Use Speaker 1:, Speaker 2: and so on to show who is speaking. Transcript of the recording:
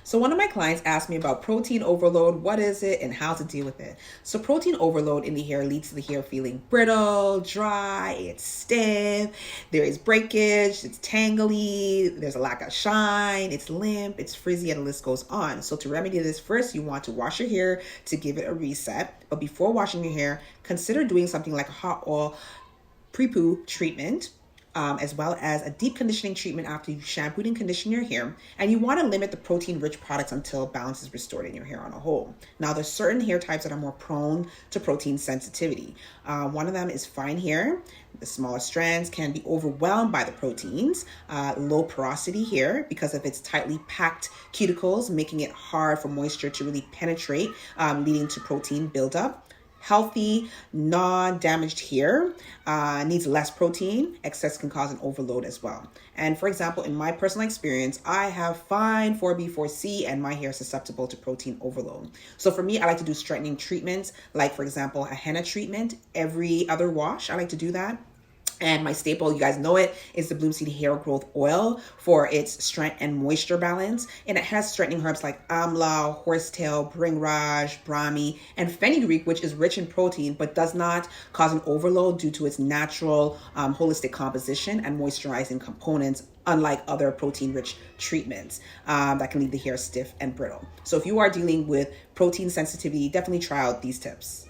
Speaker 1: So one of my clients asked me about protein overload, what is it and how to deal with it. So protein overload in the hair leads to the hair feeling brittle, dry, it's stiff, there is breakage, it's tangly, there's a lack of shine, it's limp, it's frizzy, and the list goes on. So to remedy this, first you want to wash your hair to give it a reset. But before washing your hair, consider doing something like a hot oil pre-poo treatment, as well as a deep conditioning treatment after you've shampooed and conditioned your hair. And you want to limit the protein-rich products until balance is restored in your hair on a whole. Now, there's certain hair types that are more prone to protein sensitivity. One of them is fine hair. The smaller strands can be overwhelmed by the proteins. Low porosity hair, because of its tightly packed cuticles, making it hard for moisture to really penetrate, leading to protein buildup. Healthy, non-damaged hair needs less protein. Excess can cause an overload as well. And for example, in my personal experience, I have fine 4B, 4C, and my hair is susceptible to protein overload. So for me, I like to do straightening treatments, like for example, a henna treatment every other wash. I like to do that. And my staple, you guys know it, is the Blumseed Hair Growth Oil for its strength and moisture balance. And it has strengthening herbs like amla, horsetail, bhringraj, brahmi, and fenugreek, which is rich in protein, but does not cause an overload due to its natural holistic composition and moisturizing components, unlike other protein-rich treatments that can leave the hair stiff and brittle. So if you are dealing with protein sensitivity, definitely try out these tips.